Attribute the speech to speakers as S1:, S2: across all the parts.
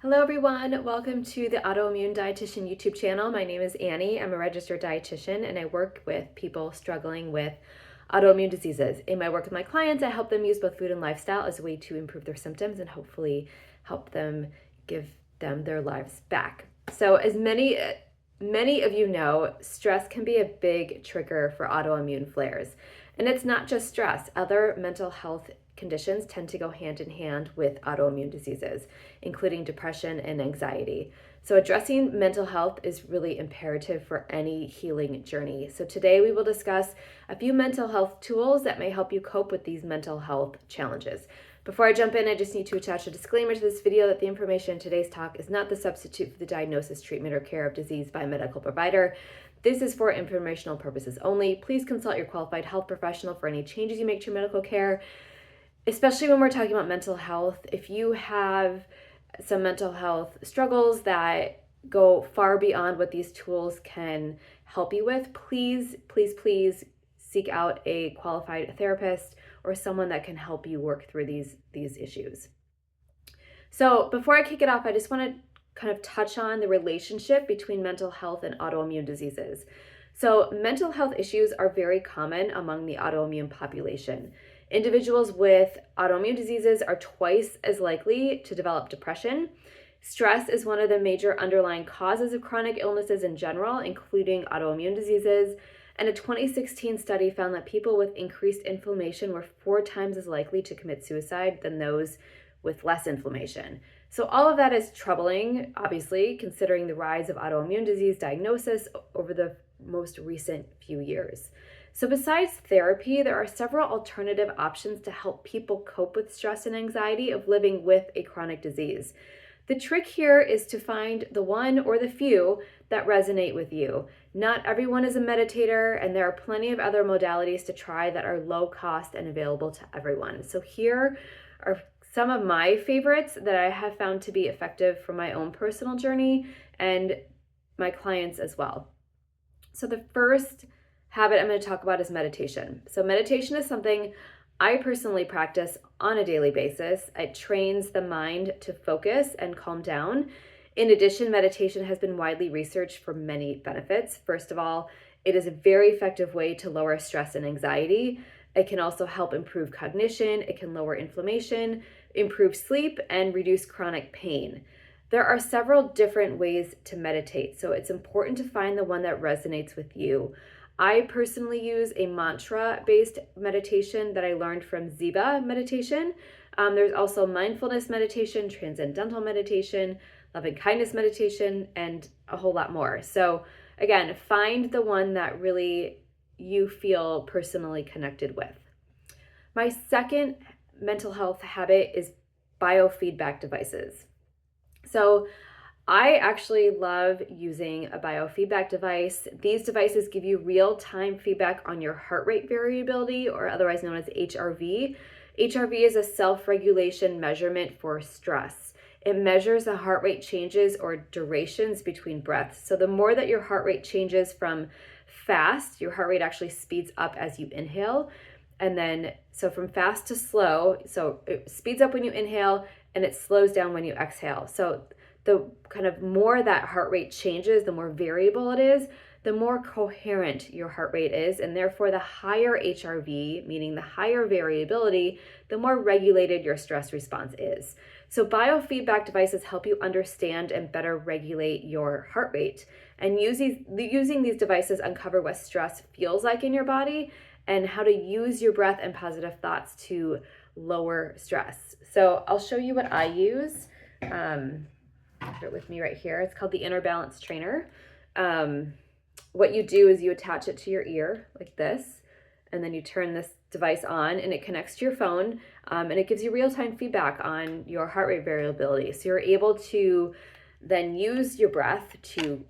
S1: Hello everyone, welcome to the Autoimmune Dietitian YouTube channel. My name is Annie. I'm a registered dietitian and I work with people struggling with autoimmune diseases. In my work with my clients, I help them use both food and lifestyle as a way to improve their symptoms and hopefully help them give them their lives back. So as many of you know, stress can be a big trigger for autoimmune flares. And it's not just stress. Other mental health conditions tend to go hand in hand with autoimmune diseases, including depression and anxiety. So addressing mental health is really imperative for any healing journey. So today we will discuss a few mental health tools that may help you cope with these mental health challenges. Before I jump in, I just need to attach a disclaimer to this video that the information in today's talk is not the substitute for the diagnosis, treatment, or care of disease by a medical provider. This is for informational purposes only. Please consult your qualified health professional for any changes you make to your medical care, especially when we're talking about mental health. If you have some mental health struggles that go far beyond what these tools can help you with, please seek out a qualified therapist or someone that can help you work through these issues. So before I kick it off, I just want to kind of touch on the relationship between mental health and autoimmune diseases. So mental health issues are very common among the autoimmune population. Individuals with autoimmune diseases are twice as likely to develop depression. Stress is one of the major underlying causes of chronic illnesses in general, including autoimmune diseases. And a 2016 study found that people with increased inflammation were 4 times as likely to commit suicide than those with less inflammation. So all of that is troubling, obviously, considering the rise of autoimmune disease diagnosis over the most recent few years. So besides therapy, there are several alternative options to help people cope with stress and anxiety of living with a chronic disease. The trick here is to find the one or the few that resonate with you. Not everyone is a meditator, and there are plenty of other modalities to try that are low cost and available to everyone. So here are some of my favorites that I have found to be effective for my own personal journey and my clients as well. So the first habit I'm going to talk about is meditation. So meditation is something I personally practice on a daily basis. It trains the mind to focus and calm down. In addition, meditation has been widely researched for many benefits. First of all, it is a very effective way to lower stress and anxiety. It can also help improve cognition. It can lower inflammation, improve sleep, and reduce chronic pain. There are several different ways to meditate, so it's important to find the one that resonates with you. I personally use a mantra-based meditation that I learned from Ziva meditation. There's also mindfulness meditation, transcendental meditation, loving kindness meditation, and a whole lot more. So again, find the one that really you feel personally connected with. My second mental health habit is biofeedback devices. So I actually love using a biofeedback device. These devices give you real-time feedback on your heart rate variability, or otherwise known as HRV. HRV is a self-regulation measurement for stress. It measures the heart rate changes or durations between breaths. So the more that your heart rate changes from fast, your heart rate actually speeds up as you inhale. And then, so from fast to slow, so it speeds up when you inhale and it slows down when you exhale. So the kind of more that heart rate changes, the more variable it is, the more coherent your heart rate is, and therefore the higher HRV, meaning the higher variability, the more regulated your stress response is. So biofeedback devices help you understand and better regulate your heart rate. And using these devices uncover what stress feels like in your body and how to use your breath and positive thoughts to lower stress. So I'll show you what I use. I have it with me right here. It's called the Inner Balance Trainer. What you do is you attach it to your ear like this, and then you turn this device on and it connects to your phone, and it gives you real-time feedback on your heart rate variability. So you're able to then use your breath to,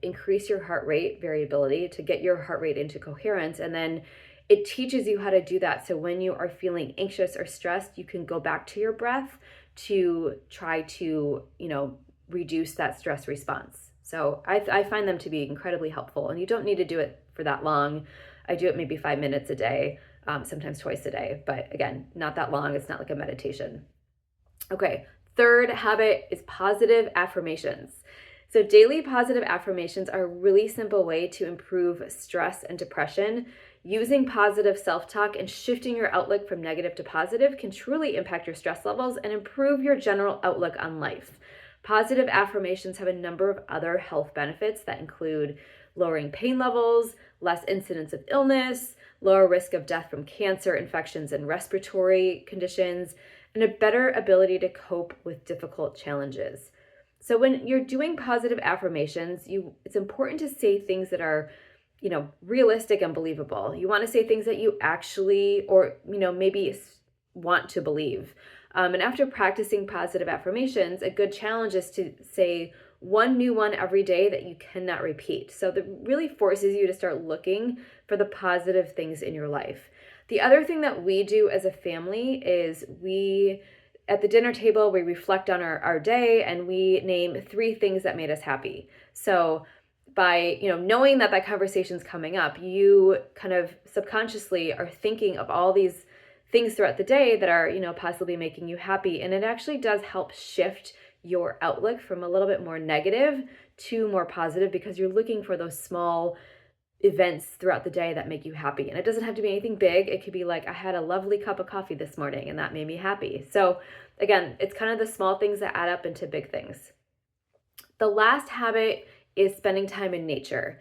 S1: increase your heart rate variability, to get your heart rate into coherence, and then it teaches you how to do that. So when you are feeling anxious or stressed, you can go back to your breath to try to, reduce that stress response. So I find them to be incredibly helpful, and you don't need to do it for that long. I do it maybe 5 minutes a day, sometimes twice a day, but again, not that long. It's not like a meditation. Okay, Third habit is positive affirmations. So daily positive affirmations are a really simple way to improve stress and depression. Using positive self-talk and shifting your outlook from negative to positive can truly impact your stress levels and improve your general outlook on life. Positive affirmations have a number of other health benefits that include lowering pain levels, less incidence of illness, lower risk of death from cancer, infections, and respiratory conditions, and a better ability to cope with difficult challenges. So when you're doing positive affirmations, it's important to say things that are, realistic and believable. You want to say things that you actually, or, maybe want to believe. And after practicing positive affirmations, a good challenge is to say one new one every day that you cannot repeat. So that really forces you to start looking for the positive things in your life. The other thing that we do as a family is at the dinner table, we reflect on our day and we name 3 things that made us happy. So by, knowing that conversation's coming up, you kind of subconsciously are thinking of all these things throughout the day that are, possibly making you happy. And it actually does help shift your outlook from a little bit more negative to more positive because you're looking for those small events throughout the day that make you happy. And it doesn't have to be anything big. It could be like, I had a lovely cup of coffee this morning and that made me happy. So again, it's kind of the small things that add up into big things. The last habit is spending time in nature.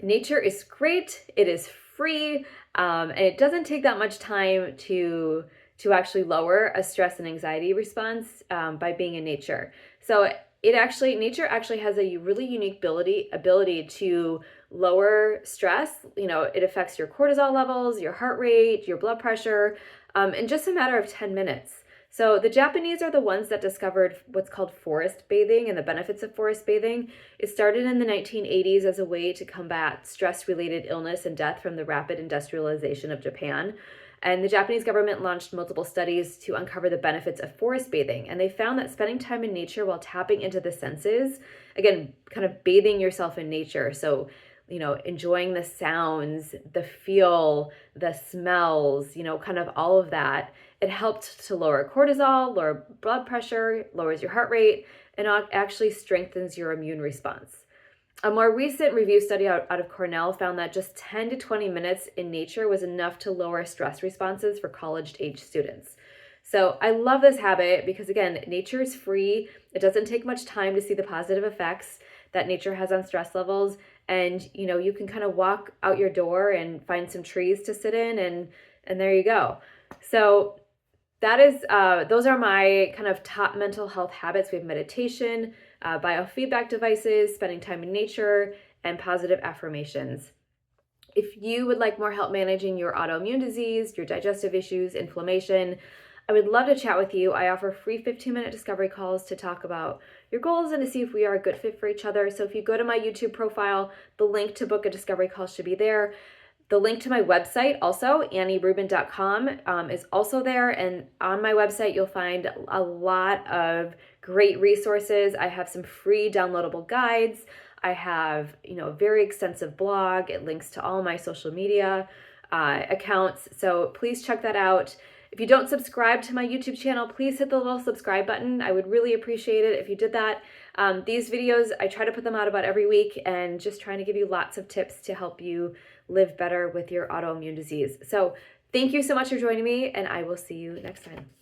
S1: Nature is great. It is free. And it doesn't take that much time to actually lower a stress and anxiety response by being in nature. So nature actually has a really unique ability to lower stress. It affects your cortisol levels, your heart rate, your blood pressure, in just a matter of 10 minutes. So the Japanese are the ones that discovered what's called forest bathing and the benefits of forest bathing. It started in the 1980s as a way to combat stress-related illness and death from the rapid industrialization of Japan. And the Japanese government launched multiple studies to uncover the benefits of forest bathing. And they found that spending time in nature while tapping into the senses, again, kind of bathing yourself in nature. So, enjoying the sounds, the feel, the smells, kind of all of that. It helped to lower cortisol, lower blood pressure, lowers your heart rate, and actually strengthens your immune response. A more recent review study out of Cornell found that just 10 to 20 minutes in nature was enough to lower stress responses for college-age students. So I love this habit because, again, nature is free. It doesn't take much time to see the positive effects that nature has on stress levels. And, you can kind of walk out your door and find some trees to sit in and there you go. So that is, those are my kind of top mental health habits. We have meditation, biofeedback devices, spending time in nature, and positive affirmations. If you would like more help managing your autoimmune disease, your digestive issues, inflammation, I would love to chat with you. I offer free 15-minute discovery calls to talk about your goals and to see if we are a good fit for each other. So if you go to my YouTube profile, the link to book a discovery call should be there. The link to my website, also, AnnieRubin.com, is also there. And on my website, you'll find a lot of great resources. I have some free downloadable guides. I have, a very extensive blog. It links to all my social media accounts. So please check that out. If you don't subscribe to my YouTube channel, please hit the little subscribe button. I would really appreciate it if you did that. These videos, I try to put them out about every week and just trying to give you lots of tips to help you live better with your autoimmune disease. So thank you so much for joining me, and I will see you next time.